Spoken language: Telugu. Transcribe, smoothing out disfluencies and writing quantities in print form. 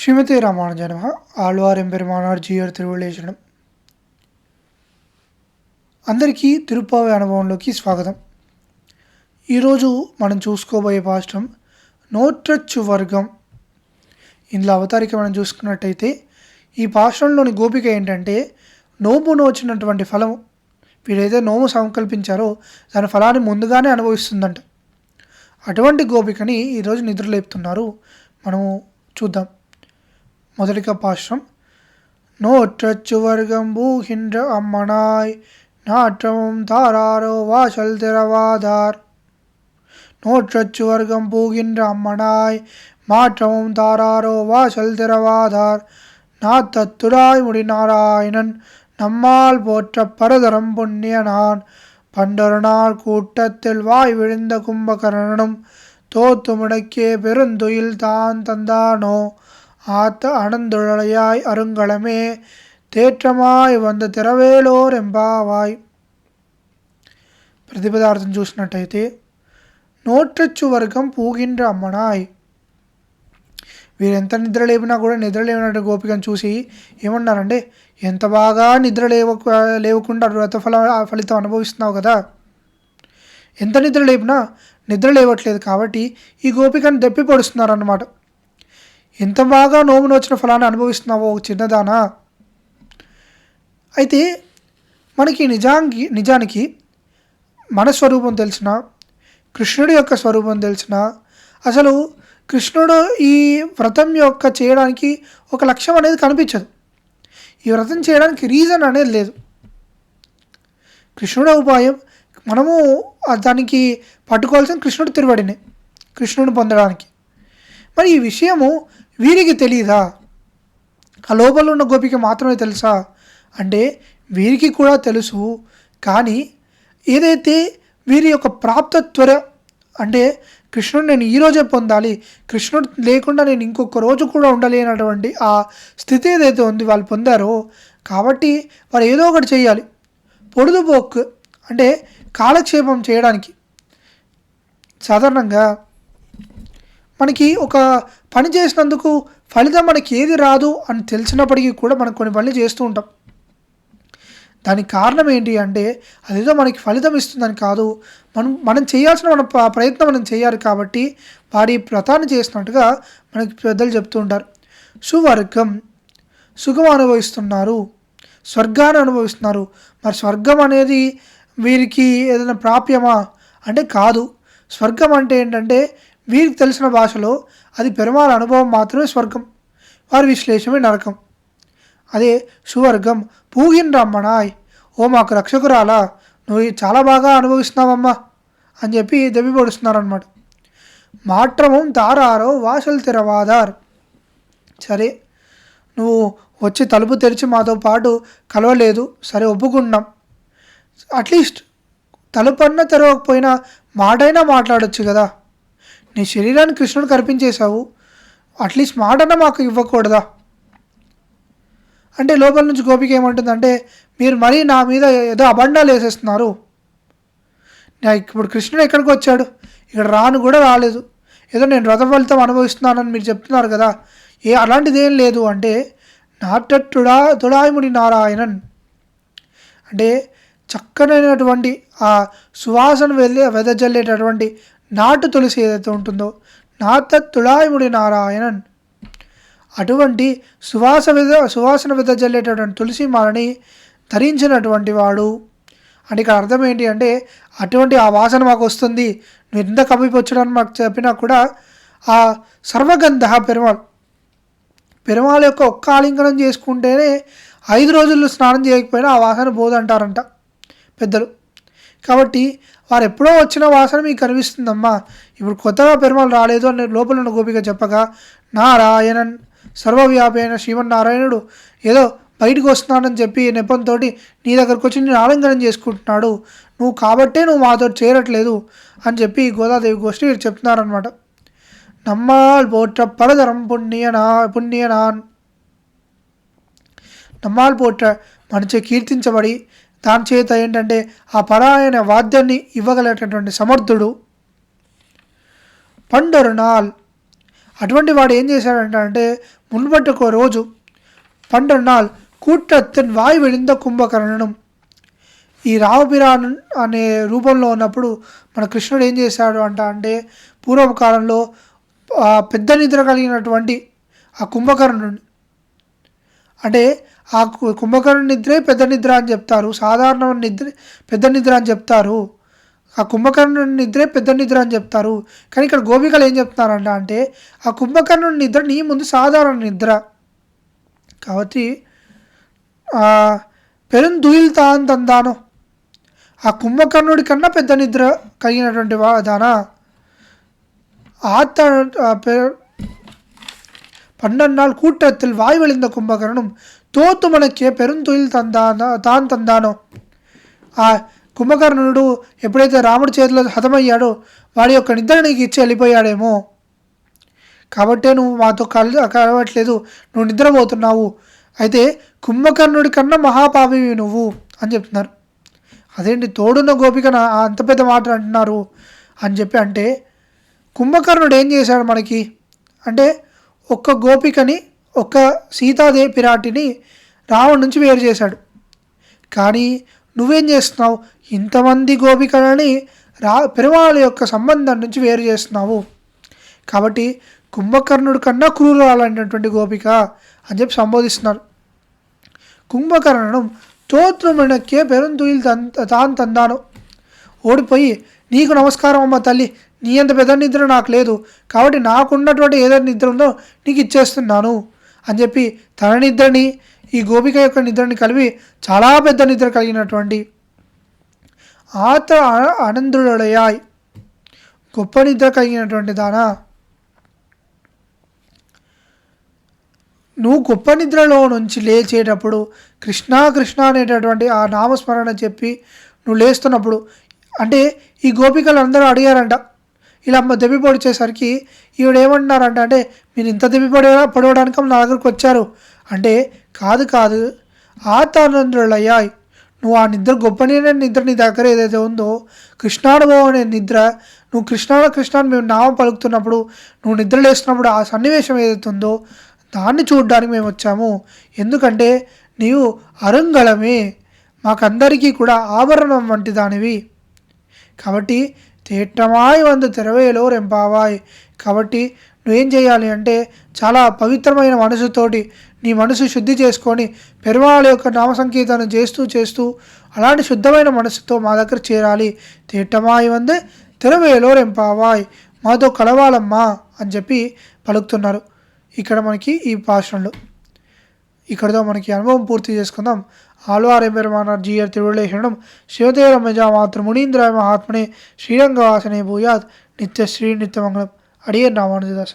శ్రీమతి రామానుజాయ నమః. ఆళ్వార్ ఎంపెరుమానార్ జీయర్ తిరువళ్ళేశరణం. అందరికీ తిరుప్పావై అనుభవంలోకి స్వాగతం. ఈరోజు మనం చూసుకోబోయే పాఠం నోట్రచ్చు వర్గం. ఇందులో అవతారిక మనం చూసుకున్నట్టయితే ఈ పాఠంలోని గోపిక ఏంటంటే నోము నోచినటువంటి ఫలము, వీరైతే నోము సంకల్పించారో దాని ఫలాన్ని ముందుగానే అనుభవిస్తుందంట. అటువంటి గోపికని ఈరోజు నిద్రలేపుతున్నారు. మనము చూద్దాం. మొదటిగా పాశ్రం నోట్రచ్చు వర్గం భూహిండ్ర అమ్మనాయ్ నాట్రమం తారారో వాసల్ తెరవాదార్. నోట్రచ్చు వర్గం భూహిండ్ర అమ్మనాయ్ மாற்றமும் தாராரோ வாசல் திறவாதார். நாத்தத்துடாய் முடி நாராயணன் நம்மால் போற்ற பரதரம் புண்ணியனான். பண்டொரு நாள் கூட்டத்தில் வாய் விழுந்த கும்பகர்ணனும் தோத்து முடக்கிய பெருந்துயில் தான் தந்தானோ. ஆத்த அனந்துழையாய் அருங்கலமே తేట్రమాయ్ వంద తెరవేలోర్ ఎంబావాయ్. ప్రతిపదార్థం చూసినట్టయితే నోట్రచ్చు వర్గం పూగిండ్ర అమ్మనాయ్. వీరెంత నిద్ర లేపినా కూడా నిద్ర లేనట్టు గోపికను చూసి ఏమన్నారంటే, ఎంత బాగా నిద్ర లేవకుండా ఫలితం అనుభవిస్తున్నావు కదా, ఎంత నిద్ర లేపినా నిద్ర లేవట్లేదు కాబట్టి ఈ గోపికను దెప్పి పొడుస్తున్నారన్నమాట. ఎంత బాగా నోము నోచిన ఫలాన్ని అనుభవిస్తున్నావో చిన్నదానా. అయితే మనకి నిజానికి మన స్వరూపం తెలిసిన, కృష్ణుడి యొక్క స్వరూపం తెలిసిన, అసలు కృష్ణుడు ఈ వ్రతం యొక్క చేయడానికి ఒక లక్ష్యం అనేది కనిపించదు. ఈ వ్రతం చేయడానికి రీజన్ అనేది లేదు. కృష్ణుడు ఉపాయం, మనము దానికి పట్టుకోవాల్సిన కృష్ణుడు తిరువడినే, కృష్ణుడిని పొందడానికి. మరి ఈ విషయము వీరికి తెలియదా? ఆ లోపల ఉన్న గోపిక మాత్రమే తెలుసా అంటే వీరికి కూడా తెలుసు. కానీ ఏదైతే వీరి యొక్క ప్రాప్తత్వర అంటే కృష్ణుడు నేను ఈరోజే పొందాలి, కృష్ణుడు లేకుండా నేను ఇంకొక రోజు కూడా ఉండలేనటువంటి ఆ స్థితి ఏదైతే ఉంది వాళ్ళు పొందారో, కాబట్టి వారు ఏదో ఒకటి చేయాలి. పొడుదుపోక్ అంటే కాలక్షేపం చేయడానికి. సాధారణంగా మనకి ఒక పని చేసినందుకు ఫలితం మనకి ఏది రాదు అని తెలిసినప్పటికీ కూడా మనం కొన్ని పనులు చేస్తూ ఉంటాం. దానికి కారణం ఏంటి అంటే అదేదో మనకి ఫలితం ఇస్తుందని కాదు, మనం చేయాల్సిన ప్రయత్నం మనం చేయాలి. కాబట్టి వారి వ్రతాన్ని చేసినట్టుగా మనకి పెద్దలు చెప్తూ ఉంటారు. సువర్గం సుఖం అనుభవిస్తున్నారు, స్వర్గాన్ని అనుభవిస్తున్నారు. మరి స్వర్గం అనేది వీరికి ఏదైనా ప్రాప్యమా అంటే కాదు. స్వర్గం అంటే ఏంటంటే వీరికి తెలిసిన భాషలో అది పెరుమాళ అనుభవం మాత్రమే స్వర్గం, వారి విశ్లేషమే నరకం. అదే సువర్గం పూగిన్ రమ్మనాయ్, ఓ మాకు రక్షకురాలా, నువ్వు చాలా బాగా అనుభవిస్తున్నావమ్మా అని చెప్పి దెబ్బి పొడుస్తున్నారనమాట. మాట్రమం తారారో వాసలు తెరవాదార్. సరే, నువ్వు వచ్చి తలుపు తెరిచి మాతో పాటు కలవలేదు, సరే ఒప్పుకున్నాం. అట్లీస్ట్ తలుపు అన్నా తెరవకపోయినా మాటైనా మాట్లాడొచ్చు కదా. నీ శరీరాన్ని కృష్ణుడికి అర్పించేశావు, అట్లీస్ట్ మాటన్నా మాకు ఇవ్వకూడదా అంటే లోపల నుంచి గోపిక ఏమంటుందంటే, మీరు మరీ నా మీద ఏదో అబండాలు వేసేస్తున్నారు. ఇప్పుడు కృష్ణుడు ఎక్కడికి వచ్చాడు, ఇక్కడ రాను కూడా రాలేదు, ఏదో నేను వ్రత ఫలితం అనుభవిస్తున్నానని మీరు చెప్తున్నారు కదా, అలాంటిది ఏం లేదు అంటే నాటట్టుడా తుడాయిముడి నారాయణన్ అంటే చక్కనైనటువంటి ఆ సువాసన వెదజల్లేటటువంటి నాటు తులసి ఏదైతే ఉంటుందో నాతత్తుడాయిముడి నారాయణన్, అటువంటి సువాసన వెదజల్లేటటువంటి తులసి మాలని ధరించినటువంటి వాడు అంటే ఇక్కడ అర్థం ఏంటి అంటే అటువంటి ఆ వాసన మాకు వస్తుంది, నువ్వు ఎంత కప్పిపొచ్చడని మాకు చెప్పినా కూడా ఆ సర్వగంధ పెరుమాళ యొక్క ఒక్క ఆలింగనం చేసుకుంటేనే 5 రోజుల్లో స్నానం చేయకపోయినా ఆ వాసన పోదంటారంట పెద్దలు. కాబట్టి వారు ఎప్పుడో వచ్చిన వాసన మీకు కనిపిస్తుందమ్మా, ఇప్పుడు కొత్తగా పెరుమాళ రాలేదు అని లోపల ఉన్న గోపిక చెప్పగా నారాయణన్ సర్వవ్యాపైన శ్రీమన్నారాయణుడు ఏదో బయటకు వస్తున్నాడని చెప్పి నెపంతో నీ దగ్గరకు వచ్చి నేను ఆలింగనం చేసుకుంటున్నాడు, నువ్వు కాబట్టే నువ్వు మాతో చేరట్లేదు అని చెప్పి గోదాదేవి గోష్ఠి చెప్తున్నారనమాట. నమ్మాల్ పోట్ర పరదరం పుణ్యనాన్. నమ్మాల్ పోట్ర మంచి కీర్తించబడి దాని చేత ఏంటంటే ఆ పరాయణ వాద్యాన్ని ఇవ్వగలిగేటటువంటి సమర్థుడు. పండొరు నాల్ అటువంటి వాడు ఏం చేశాడంట అంటే మున్పటి ఒక రోజు 12 நாள் కూట్టத்தின் వాయు వెళింద కుంభకర్ణనం. ఈ రావపిరాన్ అనే రూపంలో ఉన్నప్పుడు మన కృష్ణుడు ఏం చేశాడు అంటే పూర్వకాలంలో పెద్ద నిద్ర కలిగినటువంటి ఆ కుంభకర్ణుడు, అంటే ఆ కుంభకర్ణుడి నిద్రే పెద్ద నిద్ర అని చెప్తారు, సాధారణ నిద్ర పెద్ద నిద్ర అని చెప్తారు, ఆ కుంభకర్ణుడి నిద్రే పెద్ద నిద్ర అని చెప్తారు. కానీ ఇక్కడ గోపికలు ఏం చెప్తున్నారంట అంటే ఆ కుంభకర్ణుడి నిద్ర నీ ముందు సాధారణ నిద్ర కాబట్టి పెరుందుయిల్ తాన్ తందాను, ఆ కుంభకర్ణుడి కన్నా పెద్ద నిద్ర కలిగినటువంటి దానా ஆத்த 12 நாள் கூட்டத்தில் வாய் வெளிந்த కుంభకర్ణం తోతు మనకే పెరుంతుయిల్ తాన్ తందానో. ఆ కుంభకర్ణుడు ఎప్పుడైతే రాముడి చేతిలో హతమయ్యాడో వాడి యొక్క నిద్ర నీకు ఇచ్చి వెళ్ళిపోయాడేమో, కాబట్టే నువ్వు మాతో కలవట్లేదు, నువ్వు నిద్రపోతున్నావు, అయితే కుంభకర్ణుడి కన్నా మహాపాపివి నువ్వు అని చెప్తున్నారు. అదేంటి తోడున్న గోపిక అంత పెద్ద మాట అంటున్నారు అని చెప్పి అంటే కుంభకర్ణుడు ఏం చేశాడు మనకి అంటే ఒక్క గోపికని, ఒక్క సీతాదేవి పిరాటిని రావణ్ నుంచి వేరు చేశాడు. కానీ నువ్వేం చేస్తున్నావు, ఇంతమంది గోపికలని పెరుమాళ యొక్క సంబంధం నుంచి వేరు చేస్తున్నావు. కాబట్టి కుంభకర్ణుడి కన్నా క్రూరాలైనటువంటి గోపిక అని చెప్పి సంబోధిస్తున్నారు. కుంభకర్ణం తోత్రుమణక్కే పెరుంతుయిల్ తాన్ తందాను, ఓడిపోయి నీకు నమస్కారం అమ్మ తల్లి, నీ అంత పెద్ద నిద్ర నాకు లేదు, కాబట్టి నాకున్నటువంటి ఏదైనా నిద్ర ఉందో నీకు ఇచ్చేస్తున్నాను అని చెప్పి తన నిద్రని ఈ గోపిక యొక్క నిద్రని కలిపి చాలా పెద్ద నిద్ర కలిగినటువంటి ఆత ఆనందుడయాయ్, గొప్ప నిద్ర కలిగినటువంటి దానా, నువ్వు గొప్ప నిద్రలో నుంచి లేచేటప్పుడు కృష్ణ కృష్ణ అనేటటువంటి ఆ నామస్మరణ చెప్పి నువ్వు లేస్తున్నప్పుడు అంటే ఈ గోపికలు అందరూ అడిగారంట, ఇలా దెబ్బి పొడిచేసరికి ఈవిడేమంటున్నారంట అంటే మీరు ఇంత దెబ్బి పడవడానికి నా దగ్గరకు వచ్చారు అంటే కాదు ఆతానందులయ్యాయ్, నువ్వు ఆ నిద్ర గొప్పనైన నిద్ర నీ దగ్గర ఏదైతే ఉందో కృష్ణానుభవం అనే నిద్ర, నువ్వు కృష్ణాన్ని మేము నామం పలుకుతున్నప్పుడు నువ్వు నిద్ర లేస్తున్నప్పుడు ఆ సన్నివేశం ఏదైతే ఉందో దాన్ని చూడడానికి మేము వచ్చాము. ఎందుకంటే నీవు అరుంగళమే, మాకందరికీ కూడా ఆభరణం వంటి దానివి, కాబట్టి తేట్టమాయి వంద తెరవేలో రెంపావాయ్, కాబట్టి నువ్వేం చేయాలి అంటే చాలా పవిత్రమైన మనసుతోటి నీ మనసు శుద్ధి చేసుకొని పెరుమాళ యొక్క నామ సంకీర్తనం చేస్తూ అలాంటి శుద్ధమైన మనసుతో మా దగ్గర చేరాలి. తేట్టమాయి వంద తెరవేలో రెంపావాయ్, మాతో కలవాలమ్మా అని చెప్పి పలుకుతున్నారు ఇక్కడ మనకి ఈ భాషణలో. ఇక్కడితో మనకి అనుభవం పూర్తి చేసుకుందాం. ఆళ్వార్ ఎంపెరుమానార్ జీయర్ తిరువళ్ళేశరణం శివదేవరమజా మాతృ మునీంద్రాయ మహాత్మనే శ్రీరంగవాసనే భూయాత్ నిత్యశ్రీ నిత్యమంగళం. అడియర్ రామానుజదాస్.